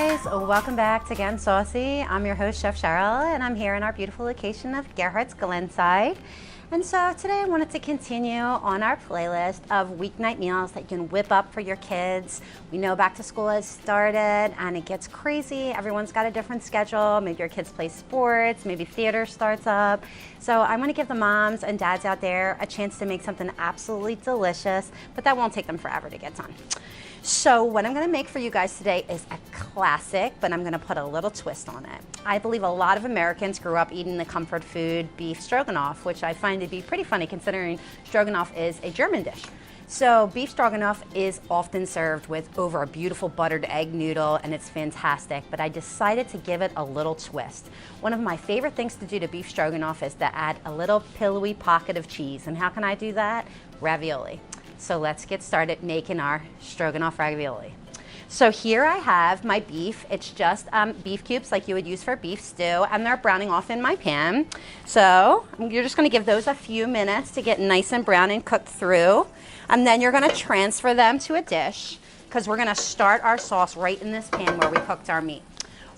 guys, welcome back to Again Saucy. I'm your host, Chef Cheryl, and I'm here in our beautiful location of Gerhardt's Glenside. And so today I wanted to continue on our playlist of weeknight meals that you can whip up for your kids. We know back to school has started and it gets crazy. Everyone's got a different schedule. Maybe your kids play sports, maybe theater starts up. So I want to give the moms and dads out there a chance to make something absolutely delicious, but that won't take them forever to get done. So what I'm going to make for you guys today is a classic, but I'm going to put a little twist on it. I believe a lot of Americans grew up eating the comfort food beef stroganoff, which I find to be pretty funny considering stroganoff is a German dish. So beef stroganoff is often served with over a beautiful buttered egg noodle, and it's fantastic, but I decided to give it a little twist. One of my favorite things to do to beef stroganoff is to add a little pillowy pocket of cheese. And how can I do that? Ravioli. So let's get started making our stroganoff ravioli. So here I have my beef. It's just beef cubes like you would use for beef stew, and they're browning off in my pan. So you're just gonna give those a few minutes to get nice and brown and cooked through. And then you're gonna transfer them to a dish because we're gonna start our sauce right in this pan where we cooked our meat.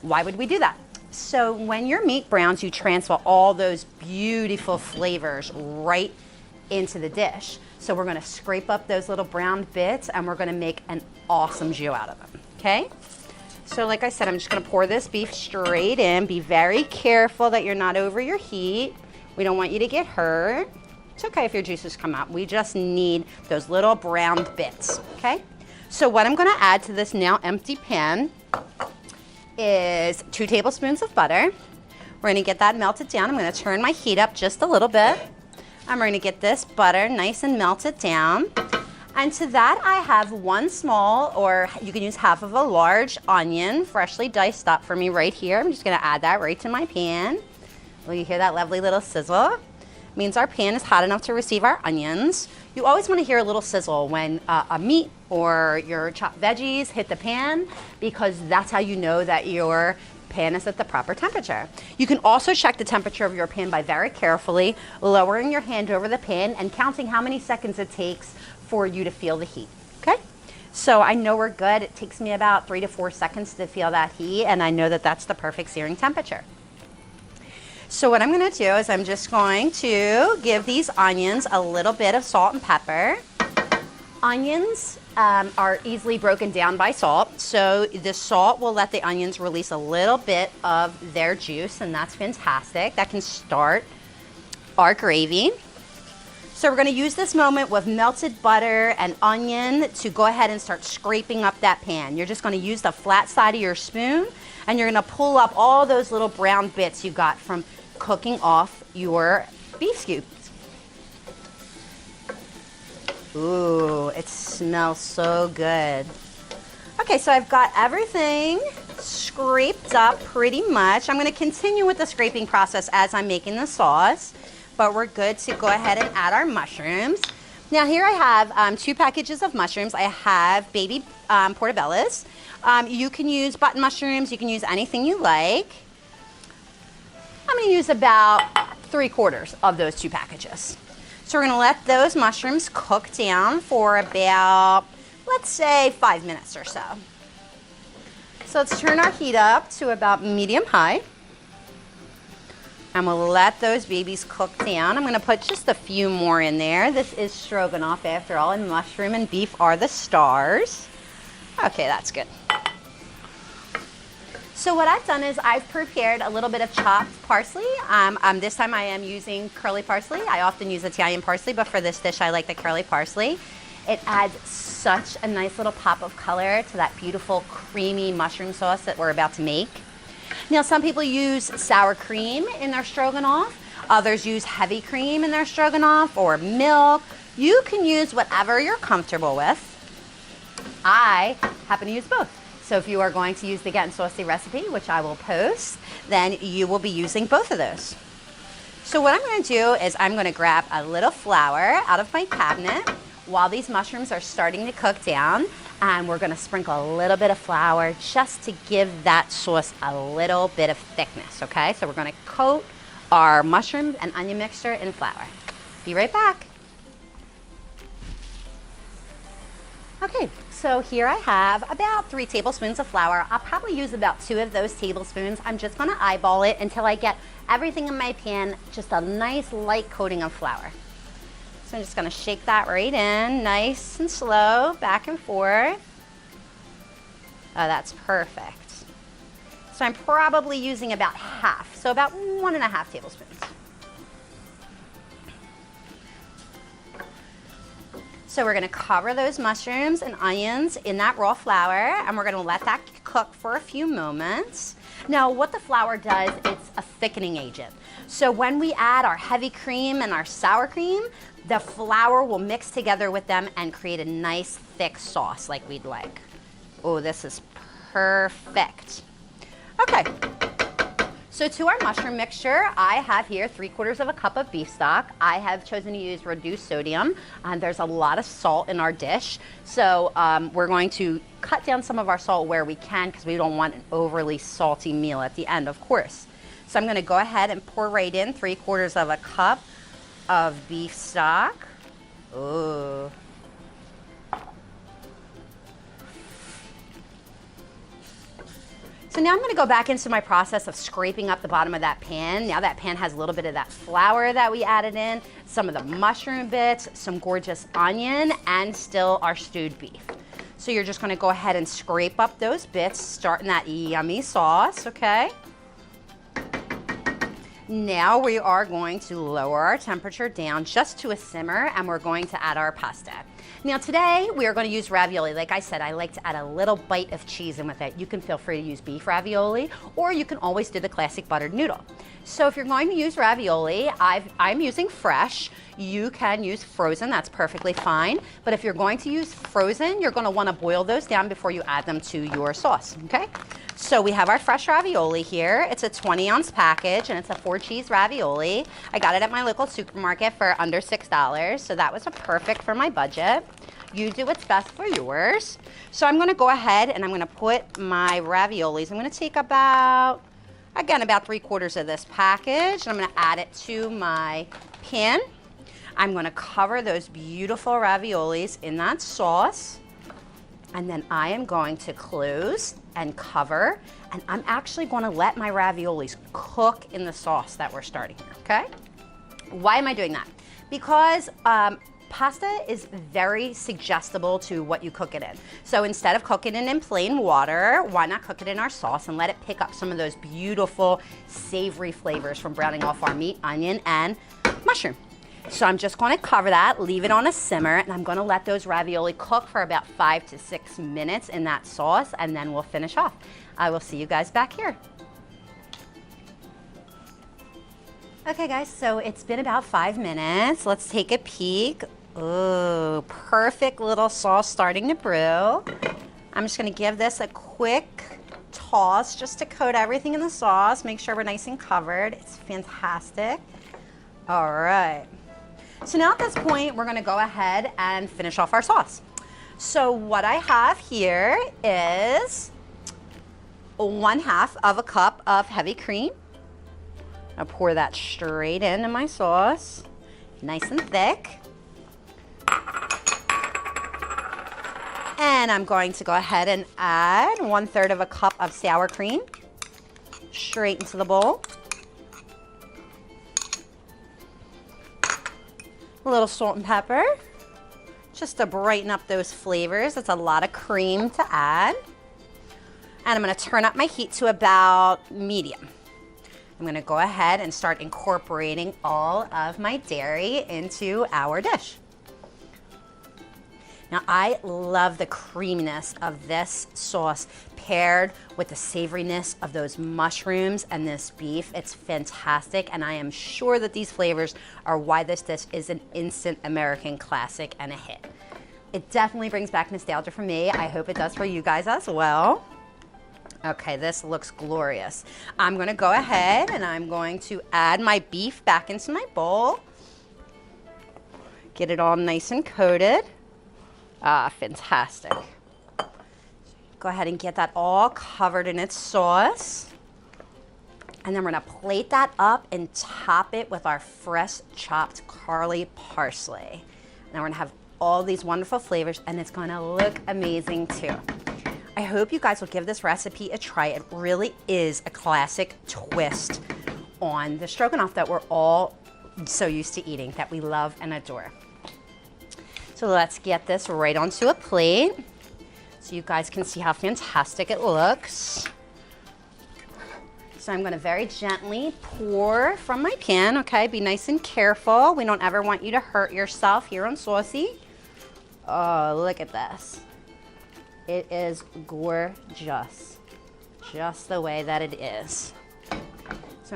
Why would we do that? So when your meat browns, you transfer all those beautiful flavors right into the dish. So we're gonna scrape up those little brown bits and we're gonna make an awesome jus out of them, okay? So like I said, I'm just gonna pour this beef straight in. Be very careful that you're not over your heat. We don't want you to get hurt. It's okay if your juices come out. We just need those little brown bits, okay? So what I'm gonna add to this now empty pan is 2 tablespoons of butter. We're gonna get that melted down. I'm gonna turn my heat up just a little bit. I'm going to get this butter nice and melted down. And to that I have 1 small, or you can use half of a large onion, freshly diced up for me right here. I'm just going to add that right to my pan. Will you hear that lovely little sizzle? It means our pan is hot enough to receive our onions. You always want to hear a little sizzle when a meat or your chopped veggies hit the pan, because that's how you know that your pan is at the proper temperature. You can also check the temperature of your pan by very carefully lowering your hand over the pan and counting how many seconds it takes for you to feel the heat, okay? So I know we're good. It takes me about 3 to 4 seconds to feel that heat, and I know that that's the perfect searing temperature. So what I'm gonna do is I'm just going to give these onions a little bit of salt and pepper. Onions are easily broken down by salt, so the salt will let the onions release a little bit of their juice, and that's fantastic. That can start our gravy. So we're going to use this moment with melted butter and onion to go ahead and start scraping up that pan. You're just going to use the flat side of your spoon, and you're going to pull up all those little brown bits you got from cooking off your beef cubes. Ooh, it smells so good. Okay, so I've got everything scraped up pretty much. I'm gonna continue with the scraping process as I'm making the sauce, but we're good to go ahead and add our mushrooms. Now here I have 2 packages of mushrooms. I have baby portobellos. You can use button mushrooms, you can use anything you like. I'm gonna use about 3/4 of those 2 packages. So we're gonna let those mushrooms cook down for about, let's say, 5 minutes or so. So let's turn our heat up to about medium-high. And we'll let those babies cook down. I'm gonna put just a few more in there. This is stroganoff after all, and mushroom and beef are the stars. Okay, that's good. So what I've done is I've prepared a little bit of chopped parsley. This time I am using curly parsley. I often use Italian parsley, but for this dish I like the curly parsley. It adds such a nice little pop of color to that beautiful creamy mushroom sauce that we're about to make. Now some people use sour cream in their stroganoff. Others use heavy cream in their stroganoff or milk. You can use whatever you're comfortable with. I happen to use both. So if you are going to use the Getting Saucy recipe, which I will post, then you will be using both of those. So what I'm going to do is I'm going to grab a little flour out of my cabinet while these mushrooms are starting to cook down, and we're going to sprinkle a little bit of flour just to give that sauce a little bit of thickness, okay? So we're going to coat our mushroom and onion mixture in flour. Be right back. Okay, so here I have about 3 tablespoons of flour. I'll probably use about 2 of those tablespoons. I'm just gonna eyeball it until I get everything in my pan, just a nice light coating of flour. So I'm just gonna shake that right in, nice and slow, back and forth. Oh, that's perfect. So I'm probably using about half, so about 1.5 tablespoons. So we're gonna cover those mushrooms and onions in that raw flour, and we're gonna let that cook for a few moments. Now, what the flour does, it's a thickening agent. So when we add our heavy cream and our sour cream, the flour will mix together with them and create a nice thick sauce like we'd like. Oh, this is perfect. Okay. So to our mushroom mixture, I have here 3/4 cup of beef stock. I have chosen to use reduced sodium. There's a lot of salt in our dish. So we're going to cut down some of our salt where we can because we don't want an overly salty meal at the end, of course. So I'm gonna go ahead and pour right in 3/4 cup of beef stock. Ooh. So now I'm gonna go back into my process of scraping up the bottom of that pan. Now that pan has a little bit of that flour that we added in, some of the mushroom bits, some gorgeous onion, and still our stewed beef. So you're just gonna go ahead and scrape up those bits, starting that yummy sauce, okay? Now we are going to lower our temperature down just to a simmer, and we're going to add our pasta. Now today we are going to use ravioli. Like I said, I like to add a little bite of cheese in with it. You can feel free to use beef ravioli, or you can always do the classic buttered noodle. So if you're going to use ravioli, I'm using fresh. You can use frozen, that's perfectly fine. But if you're going to use frozen, you're going to want to boil those down before you add them to your sauce, okay? So we have our fresh ravioli here. It's a 20-ounce package, and it's a 4-cheese ravioli. I got it at my local supermarket for under $6, so that was perfect for my budget. You do what's best for yours. So I'm gonna go ahead and I'm gonna put my raviolis. I'm gonna take about 3/4 of this package, and I'm gonna add it to my pan. I'm gonna cover those beautiful raviolis in that sauce. And then I am going to close and cover, and I'm actually going to let my raviolis cook in the sauce that we're starting here, okay? Why am I doing that? Because pasta is very suggestible to what you cook it in. So instead of cooking it in plain water, why not cook it in our sauce and let it pick up some of those beautiful savory flavors from browning off our meat, onion, and mushroom. So I'm just going to cover that, leave it on a simmer, and I'm going to let those ravioli cook for about 5 to 6 minutes in that sauce, and then we'll finish off. I will see you guys back here. Okay guys, so it's been about 5 minutes. Let's take a peek. Ooh, perfect little sauce starting to brew. I'm just going to give this a quick toss just to coat everything in the sauce. Make sure we're nice and covered. It's fantastic. All right. So now at this point, we're gonna go ahead and finish off our sauce. So what I have here is 1/2 cup of heavy cream. I'll pour that straight into my sauce, nice and thick. And I'm going to go ahead and add 1/3 cup of sour cream straight into the bowl. A little salt and pepper, just to brighten up those flavors. That's a lot of cream to add. And I'm gonna turn up my heat to about medium. I'm gonna go ahead and start incorporating all of my dairy into our dish. Now I love the creaminess of this sauce paired with the savoriness of those mushrooms and this beef. It's fantastic, and I am sure that these flavors are why this dish is an instant American classic and a hit. It definitely brings back nostalgia for me. I hope it does for you guys as well. Okay, this looks glorious. I'm gonna go ahead and I'm going to add my beef back into my bowl. Get it all nice and coated. Ah, fantastic. Go ahead and get that all covered in its sauce. And then we're gonna plate that up and top it with our fresh chopped curly parsley. And then we're gonna have all these wonderful flavors, and it's gonna look amazing too. I hope you guys will give this recipe a try. It really is a classic twist on the stroganoff that we're all so used to eating, that we love and adore. So let's get this right onto a plate so you guys can see how fantastic it looks. So I'm gonna very gently pour from my pan, okay? Be nice and careful. We don't ever want you to hurt yourself here on Saucy. Oh, look at this. It is gorgeous, just the way that it is. So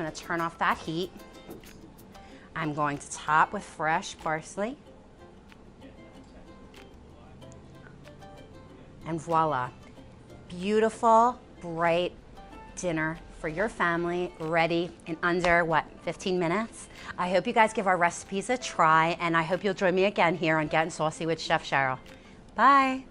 I'm gonna turn off that heat. I'm going to top with fresh parsley. And voila, beautiful, bright dinner for your family, ready in under, what, 15 minutes? I hope you guys give our recipes a try, and I hope you'll join me again here on Getting Saucy with Chef Cheryl. Bye.